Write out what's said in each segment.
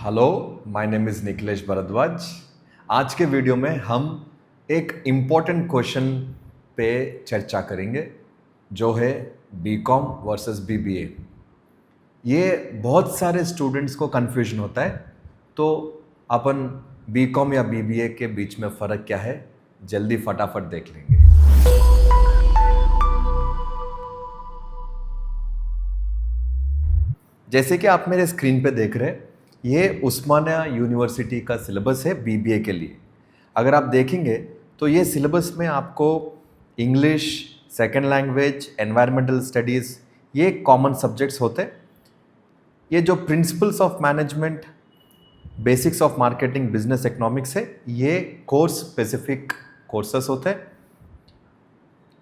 Hello, my name is Nikhilesh Bhardwaj. आज के video में हम एक इम्पॉर्टेंट क्वेश्चन पे चर्चा करेंगे जो है बीकॉम वर्सेस बीबीए। ये बहुत सारे स्टूडेंट्स को कन्फ्यूजन होता है, तो अपन बीकॉम या बीबीए के बीच में फ़र्क क्या है जल्दी फटाफट देख लेंगे। जैसे कि आप मेरे स्क्रीन पे देख रहे हैं, ये उस्मानिया यूनिवर्सिटी का सिलेबस है बीबीए के लिए। अगर आप देखेंगे तो ये सिलेबस में आपको English, second language, environmental studies, ये कॉमन सब्जेक्ट्स होते हैं। ये जो principles of management, basics of marketing, business economics है, ये कोर्स स्पेसिफिक कोर्सेस होते हैं।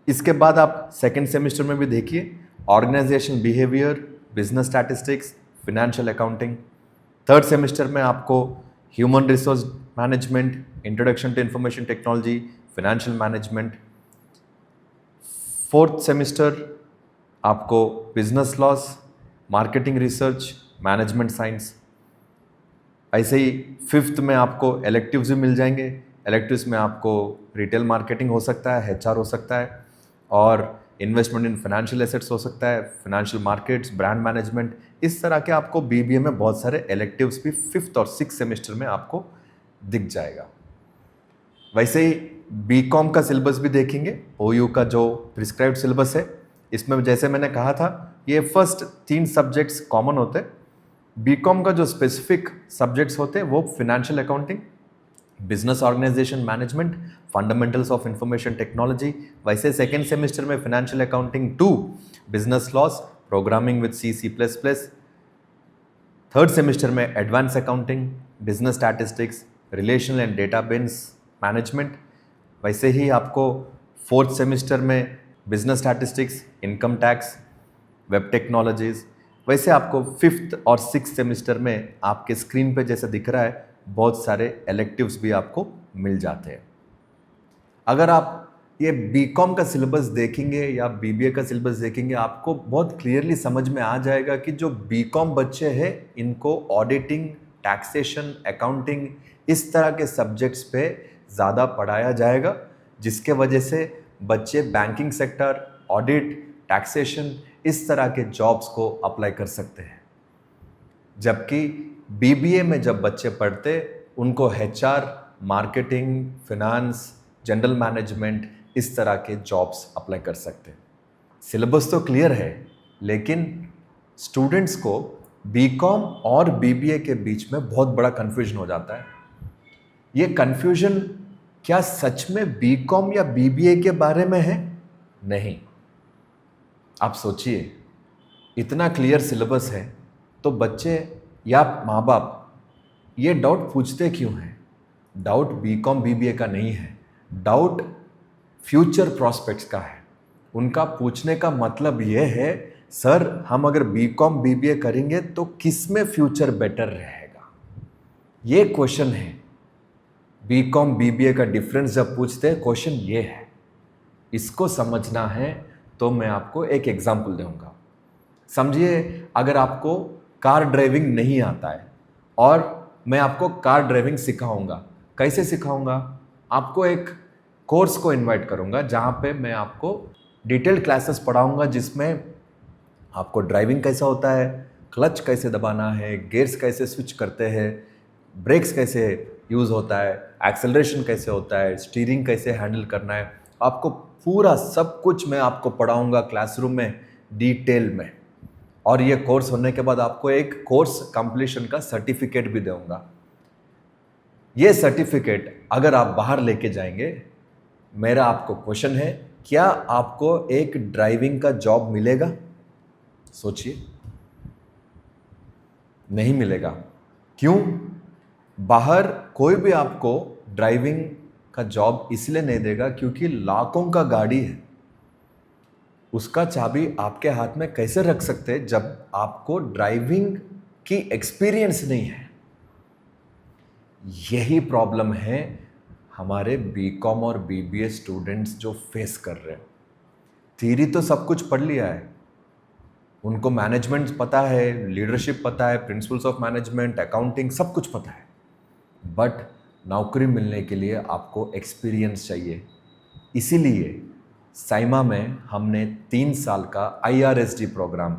इसके बाद आप सेकेंड सेमेस्टर में भी देखिए organisation behaviour, business statistics, financial accounting. Third semester में आपको human resource management, introduction to information technology, financial management. Fourth semester आपको business laws, marketing research, management science. ऐसे ही फिफ्थ में आपको एलेक्टिव्स भी मिल जाएंगे। एलेक्टिव्स में आपको रिटेल मार्केटिंग हो सकता है, एचआर हो सकता है, और इन्वेस्टमेंट इन फाइनेंशियल एसेट्स हो सकता है, फाइनेंशियल मार्केट्स, ब्रांड मैनेजमेंट। इस तरह के आपको बीबीए में बहुत सारे एलेक्टिव्स भी फिफ्थ और सिक्स सेमेस्टर में आपको दिख जाएगा। वैसे ही बीकॉम का सिलेबस भी देखेंगे, ओयू का जो प्रिस्क्राइब्ड सिलेबस है, इसमें जैसे मैंने कहा था ये फर्स्ट 3 सब्जेक्ट्स कॉमन होते हैं। बीकॉम का जो स्पेसिफिक सब्जेक्ट्स होते हैं वो financial accounting, business organisation management, fundamentals of information technology. वैसे सेकेंड सेमेस्टर में financial accounting 2, business laws, programming with C++। Third semester में advance accounting, business statistics, relational and database management. वैसे ही आपको फोर्थ सेमेस्टर में business statistics, income tax, web technologies. वैसे आपको fifth और सिक्स सेमेस्टर में आपके स्क्रीन पे जैसे दिख रहा है बहुत सारे एलेक्टिव्स भी आपको मिल जाते हैं। अगर आप ये बीकॉम का सिलेबस देखेंगे या बीबीए का सिलेबस देखेंगे, आपको बहुत क्लियरली समझ में आ जाएगा कि जो बीकॉम बच्चे हैं इनको ऑडिटिंग, टैक्सेशन, अकाउंटिंग, इस तरह के सब्जेक्ट्स पे ज़्यादा पढ़ाया जाएगा, जिसके वजह से बच्चे बैंकिंग सेक्टर, ऑडिट, टैक्सेशन, इस तरह के जॉब्स को अप्लाई कर सकते हैं। जबकि बीबीए में जब बच्चे पढ़ते उनको HR, marketing, finance, general management, इस तरह के जॉब्स अप्लाई कर सकते हैं। सिलेबस तो क्लियर है, लेकिन स्टूडेंट्स को बीकॉम और बीबीए के बीच में बहुत बड़ा कन्फ्यूजन हो जाता है। ये कन्फ्यूजन क्या सच में बीकॉम या बीबीए के बारे में है? नहीं। आप सोचिए, इतना क्लियर सिलेबस है तो बच्चे या माँ बाप ये डाउट पूछते क्यों हैं? डाउट बीकॉम बीबीए का नहीं है, डाउट फ्यूचर प्रॉस्पेक्ट्स का है। उनका पूछने का मतलब ये है, सर हम अगर बीकॉम बीबीए करेंगे तो किस में फ्यूचर बेटर रहेगा? ये क्वेश्चन है। बीकॉम बीबीए का डिफरेंस जब पूछते हैं, क्वेश्चन ये है। इसको समझना है तो मैं आपको एक एग्जांपल दूंगा। समझिए, अगर आपको कार ड्राइविंग नहीं आता है और मैं आपको कार ड्राइविंग सिखाऊंगा। कैसे सिखाऊंगा? आपको एक कोर्स को इनवाइट करूंगा जहां पे मैं आपको डिटेल्ड क्लासेस पढ़ाऊंगा, जिसमें आपको ड्राइविंग कैसा होता है, क्लच कैसे दबाना है, गियर्स कैसे स्विच करते हैं, ब्रेक्स कैसे यूज़ होता है, एक्सेलरेशन कैसे होता है, स्टीयरिंग कैसे हैंडल करना है। आपको पूरा सब कुछ मैं आपको पढ़ाऊंगा क्लासरूम में डिटेल में। और ये कोर्स होने के बाद आपको एक कोर्स कंप्लीशन का सर्टिफिकेट भी दूंगा। ये सर्टिफिकेट अगर आप बाहर लेके जाएंगे, मेरा आपको क्वेश्चन है, क्या आपको एक ड्राइविंग का जॉब मिलेगा? सोचिए, नहीं मिलेगा। क्यों? बाहर कोई भी आपको ड्राइविंग का जॉब इसलिए नहीं देगा क्योंकि लाखों का गाड़ी है, उसका चाबी आपके हाथ में कैसे रख सकते हैं जब आपको ड्राइविंग की एक्सपीरियंस नहीं है? यही प्रॉब्लम है हमारे बीकॉम और बीबीए स्टूडेंट्स जो फेस कर रहे हैं। थ्योरी तो सब कुछ पढ़ लिया है, उनको मैनेजमेंट पता है, लीडरशिप पता है, प्रिंसिपल्स ऑफ मैनेजमेंट, अकाउंटिंग, सब कुछ पता है, बट नौकरी मिलने के लिए आपको एक्सपीरियंस चाहिए। इसीलिए साइमा में हमने 3 साल का IRSD programme,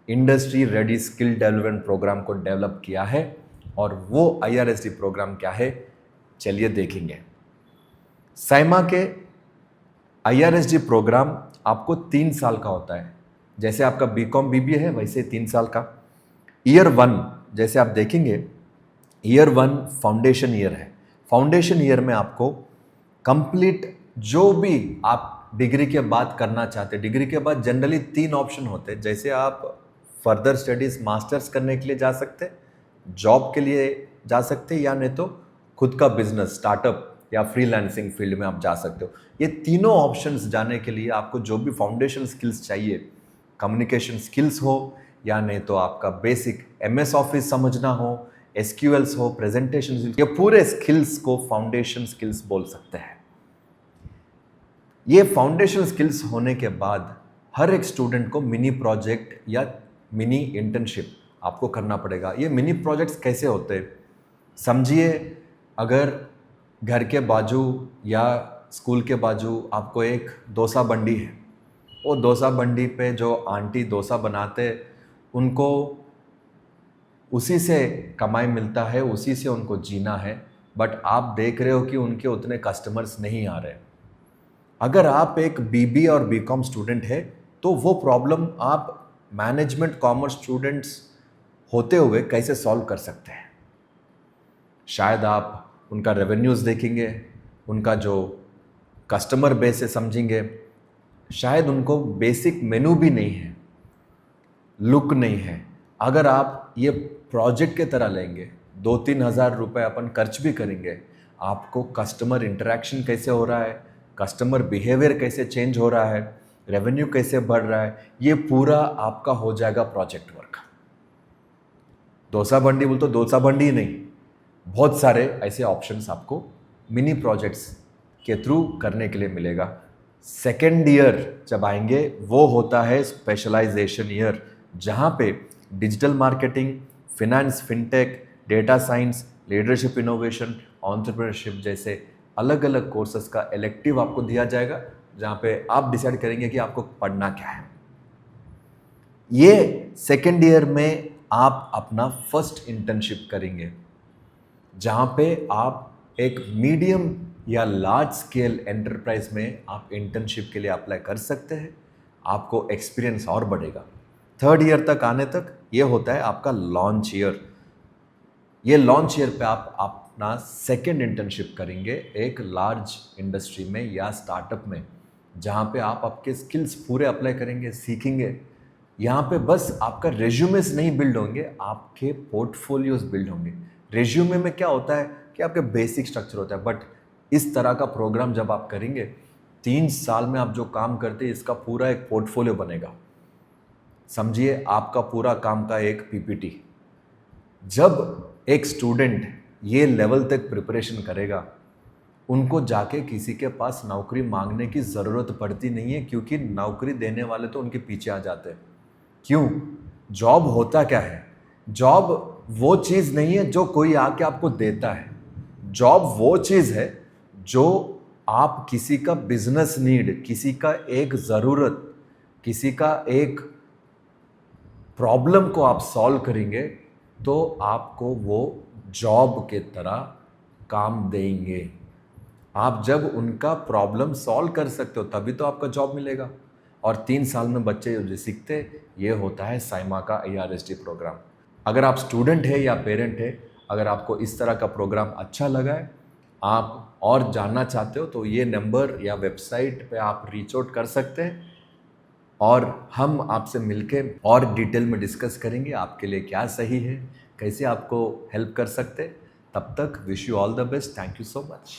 industry ready skill development programme को डेवलप किया है। और वो IRSD प्रोग्राम क्या है, चलिए देखेंगे। साइमा के IRSD प्रोग्राम आपको 3 साल का होता है। जैसे आपका BCom BBA है, वैसे 3 साल का। ईयर 1 जैसे आप देखेंगे, ईयर 1 फाउंडेशन ईयर है। फाउंडेशन ईयर में आपको कंप्लीट जो भी आप डिग्री के बाद करना चाहते हैं, डिग्री के बाद जनरली 3 ऑप्शन होते हैं। जैसे आप फर्दर स्टडीज मास्टर्स करने के लिए जा सकते हैं, जॉब के लिए जा सकते हैं, या नहीं तो खुद का बिजनेस स्टार्टअप या फ्रीलांसिंग फील्ड में आप जा सकते हो। ये तीनों ऑप्शंस जाने के लिए आपको जो भी फाउंडेशन स्किल्स चाहिए, कम्युनिकेशन स्किल्स हो या नहीं तो आपका बेसिक MS ऑफिस समझना हो, SQLs हो, प्रेजेंटेशन, ये पूरे स्किल्स को फाउंडेशन स्किल्स बोल सकते हैं। ये फाउंडेशन स्किल्स होने के बाद हर एक स्टूडेंट को मिनी प्रोजेक्ट या मिनी इंटर्नशिप आपको करना पड़ेगा। ये मिनी प्रोजेक्ट्स कैसे होते हैं समझिए। अगर घर के बाजू या स्कूल के बाजू आपको एक डोसा बंडी है, वो डोसा बंडी पे जो आंटी डोसा बनाते उनको उसी से कमाई मिलता है, उसी से उनको जीना है, बट आप देख रहे हो कि उनके उतने कस्टमर्स नहीं आ रहे। अगर आप एक BBA और BCom स्टूडेंट है तो वो प्रॉब्लम आप मैनेजमेंट कॉमर्स स्टूडेंट्स होते हुए कैसे सॉल्व कर सकते हैं। शायद आप उनका रेवेन्यूज़ देखेंगे, उनका जो कस्टमर बेस है समझेंगे, शायद उनको बेसिक मेनू भी नहीं है, लुक नहीं है। अगर आप ये प्रोजेक्ट के तरह लेंगे, 2-3 हज़ार रुपये अपन खर्च भी करेंगे, आपको कस्टमर इंटरेक्शन कैसे हो रहा है, कस्टमर बिहेवियर कैसे चेंज हो रहा है, रेवेन्यू कैसे बढ़ रहा है, ये पूरा आपका हो जाएगा प्रोजेक्ट वर्क। डोसा बंडी बोल तो डोसा बंडी ही नहीं, बहुत सारे ऐसे ऑप्शंस आपको मिनी प्रोजेक्ट्स के थ्रू करने के लिए मिलेगा। सेकेंड ईयर जब आएंगे वो होता है स्पेशलाइजेशन ईयर, जहाँ पे digital marketing, finance, fintech, data science, leadership innovation, entrepreneurship जैसे अलग अलग कोर्सेज का इलेक्टिव आपको दिया जाएगा, जहाँ पे आप डिसाइड करेंगे कि आपको पढ़ना क्या है। ये सेकेंड ईयर में आप अपना फर्स्ट इंटर्नशिप करेंगे, जहाँ पे आप एक मीडियम या लार्ज स्केल एंटरप्राइज में आप इंटर्नशिप के लिए अप्लाई कर सकते हैं। आपको एक्सपीरियंस और बढ़ेगा। थर्ड ईयर तक आने तक ये होता है आपका लॉन्च ईयर। ये लॉन्च ईयर पे आप अपना सेकेंड इंटर्नशिप करेंगे एक लार्ज इंडस्ट्री में या स्टार्टअप में, जहाँ पे आप आपके स्किल्स पूरे अप्लाई करेंगे, सीखेंगे। यहाँ पे बस आपका रेज्यूमेस नहीं बिल्ड होंगे, आपके पोर्टफोलियोज बिल्ड होंगे। रेज्यूमे में क्या होता है कि आपके बेसिक स्ट्रक्चर होता है, बट इस तरह का प्रोग्राम जब आप करेंगे 3 साल में आप जो काम करते हैं इसका पूरा एक पोर्टफोलियो बनेगा। समझिए आपका पूरा काम का एक PPT। जब एक स्टूडेंट ये लेवल तक प्रिपरेशन करेगा, उनको जाके किसी के पास नौकरी मांगने की ज़रूरत पड़ती नहीं है, क्योंकि नौकरी देने वाले तो उनके पीछे आ जाते हैं। क्यों? जॉब होता क्या है? जॉब वो चीज़ नहीं है जो कोई आके आपको देता है। जॉब वो चीज़ है जो आप किसी का बिजनेस नीड, किसी का एक ज़रूरत, किसी का एक प्रॉब्लम को आप सॉल्व करेंगे तो आपको वो जॉब के तरह काम देंगे। आप जब उनका प्रॉब्लम सॉल्व कर सकते हो तभी तो आपका जॉब मिलेगा। और 3 साल में बच्चे जो सीखते, ये होता है साइमा का IRSD प्रोग्राम। अगर आप स्टूडेंट है या पेरेंट है, अगर आपको इस तरह का प्रोग्राम अच्छा लगा है, आप और जानना चाहते हो, तो ये नंबर या वेबसाइट पे आप रीच आउट कर सकते हैं और हम आपसे मिलके और डिटेल में डिस्कस करेंगे आपके लिए क्या सही है, कैसे आपको हेल्प कर सकते हैं। तब तक wish you all the best. Thank you so much.